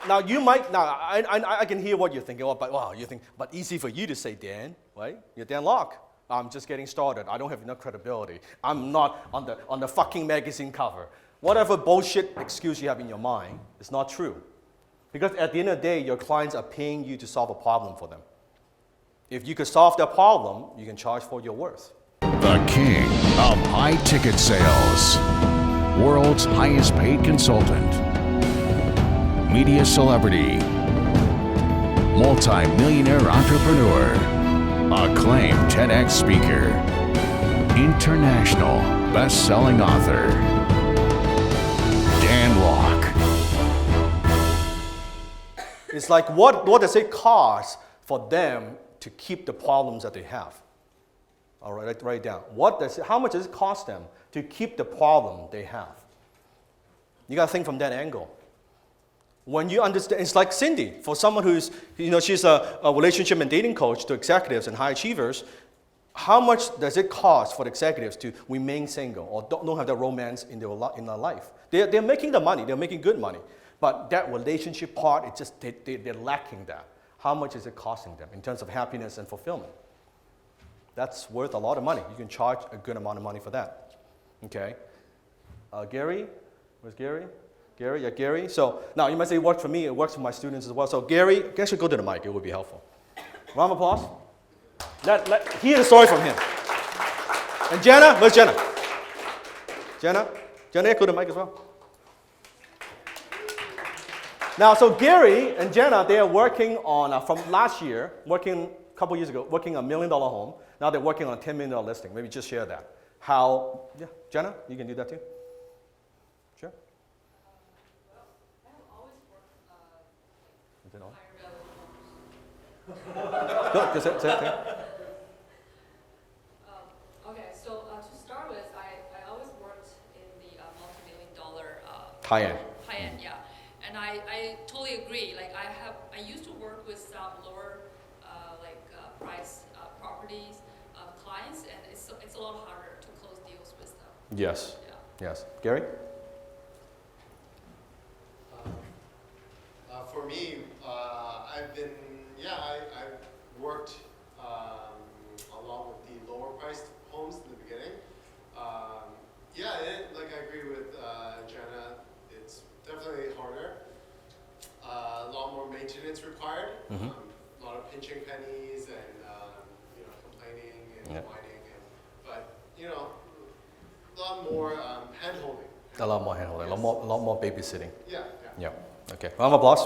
Now you might, now I can hear what you're thinking, oh, but wow, you think, but easy for you to say, Dan, right? You're Dan Locke. I'm just getting started. I don't have enough credibility. I'm not on the fucking magazine cover. Whatever bullshit excuse you have in your mind is not true. Because at the end of the day, your clients are paying you to solve a problem for them. If you could solve their problem, you can charge for your worth. The king of high ticket sales. World's highest paid consultant. Media celebrity. Multi-millionaire entrepreneur. Acclaimed TEDx speaker. International best-selling author. Dan Locke. It's like, what does it cost for them to keep the problems that they have? All right, write it down. How much does it cost them to keep the problem they have? You got to think from that angle. When you understand, it's like Cindy, for someone who's, she's a relationship and dating coach to executives and high achievers. How much does it cost for the executives to remain single or don't have that romance in their life? They're making the money, they're making good money. But that relationship part, it's just, they're lacking that. How much is it costing them in terms of happiness and fulfillment? That's worth a lot of money. You can charge a good amount of money for that. Okay? Gary? Where's Gary? Gary? Yeah, Gary. So now you might say it worked for me, it works for my students as well. So Gary, I guess you go to the mic, it would be helpful. Round of applause. Hear the story from him. And Jenna, where's Jenna? Jenna, go to the mic as well. Now, so Gary and Jenna, they are working on, from last year, a couple years ago, working on $1 million home. Now they're working on a $10 million listing. Maybe just share that. Yeah, Jenna, you can do that too. Sure. Well, I have always worked higher value homes. Go, just say it. Okay, so to start with, I always worked in the multi-million dollar High-end. High-end, yeah. And I totally agree. Like I used to work with some lower price properties clients, and it's a lot harder to close deals with them. Yes. Yeah. Yes. Gary? For me, I've worked along with the lower priced homes in the beginning. I agree with Jenna. It's definitely harder. A lot more maintenance required. Mm-hmm. A lot of pinching pennies and complaining and whining, but a lot more hand holding. A lot more hand-holding, Yes. a lot more babysitting. Yeah. Okay. Round of applause.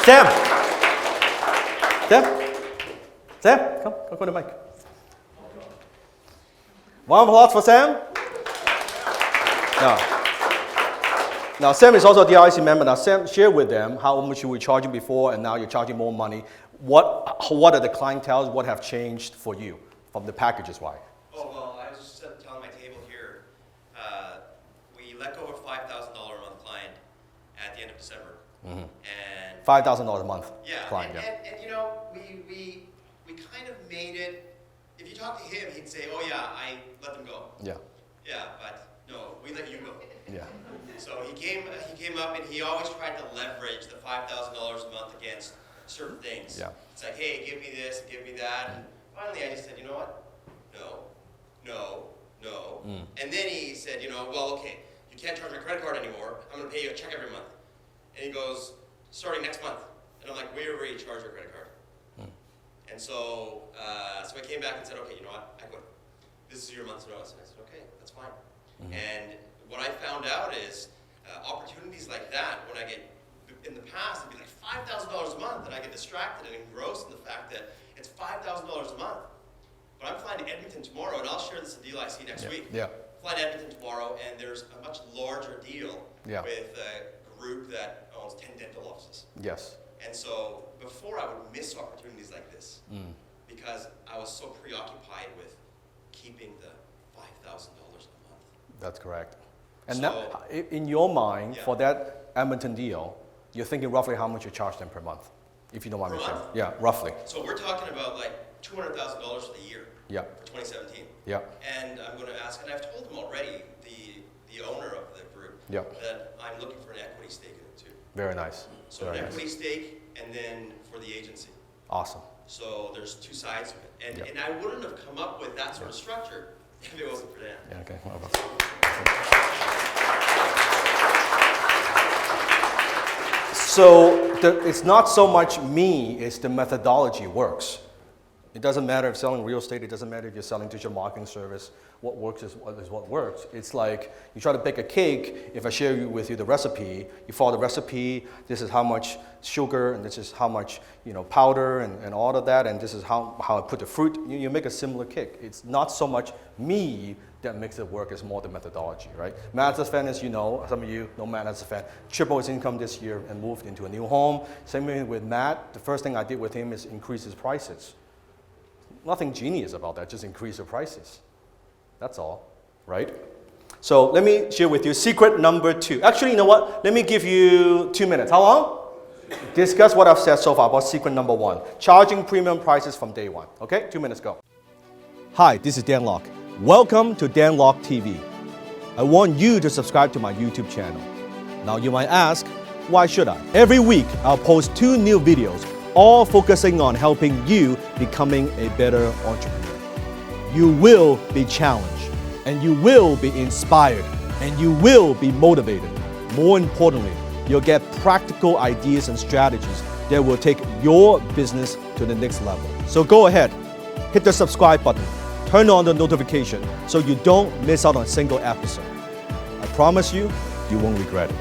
Sam, come to the mic. Round of applause for Sam. Now, Sam is also a DIC member. Now, Sam, share with them how much you were charging before, and now you're charging more money. What are the clientele? What have changed for you from the packages, why? Oh, well, I was just telling my table here, we let go of a $5,000 a month client at the end of December. Mm-hmm. And $5,000 a month client, and we kind of made it, if you talk to him, he'd say, oh yeah, I let them go. Yeah. Yeah, but no, we let you go. Yeah. So he came up and he always tried to leverage the $5,000 a month against certain things. Yeah. It's like, hey, give me this, give me that. And finally I just said, you know what? No. And then he said, well, okay, you can't charge my credit card anymore. I'm going to pay you a check every month. And he goes, starting next month. And I'm like, we already charged your credit card. And so I came back and said, okay, you know what? I quit. This is your month's notice. And I said, okay, that's fine. Mm-hmm. And what I found out is opportunities like that, when I get, in the past, it'd be like $5,000 a month, and I get distracted and engrossed in the fact that it's $5,000 a month. But I'm flying to Edmonton tomorrow, and I'll share this deal I see next week. Yeah. Flying to Edmonton tomorrow, and there's a much larger deal with a group that owns 10 dental offices. Yes. And so before I would miss opportunities like this because I was so preoccupied with keeping the $5,000 a month. That's correct. And So- now, in your mind, Yeah. for that Edmonton deal, you're thinking roughly how much you charge them per month, if you don't mind me Per sharing. month? Yeah, roughly. So we're talking about like $200,000 for the year Yeah, for 2017. yeah, And I'm going to ask, and I've told him already, the owner of the group, Yeah. that I'm looking for an equity stake in it. Very nice. So Very an nice. equity stake and then for the agency. Awesome. So there's two sides to it. And, Yep. and I wouldn't have come up with that sort of structure if it wasn't for Dan. Yeah, okay. So it's not so much me, it's the methodology works. It doesn't matter if selling real estate, it doesn't matter if you're selling digital marketing service, what works is what works. It's like you try to bake a cake, if I share with you the recipe, you follow the recipe, this is how much sugar and this is how much powder and all of that, and this is how I put the fruit, you make a similar cake. It's not so much me that makes it work, it's more the methodology, right? Matt is a fan, as you know, some of you know Matt as a fan, tripled his income this year and moved into a new home. Same thing with Matt, the first thing I did with him is increase his prices. Nothing genius about that, just increase the prices. That's all, right? So let me share with you secret number 2. Actually, you know what? Let me give you 2 minutes. How long? Discuss what I've said so far about secret number 1. Charging premium prices from day one. Okay, 2 minutes, go. Hi, this is Dan Lok. Welcome to Dan Lok TV. I want you to subscribe to my YouTube channel. Now you might ask, why should I? Every week, I'll post 2 new videos, all focusing on helping you becoming a better entrepreneur. You will be challenged, and you will be inspired, and you will be motivated. More importantly, you'll get practical ideas and strategies that will take your business to the next level. So go ahead, hit the subscribe button, turn on the notification so you don't miss out on a single episode. I promise you, you won't regret it.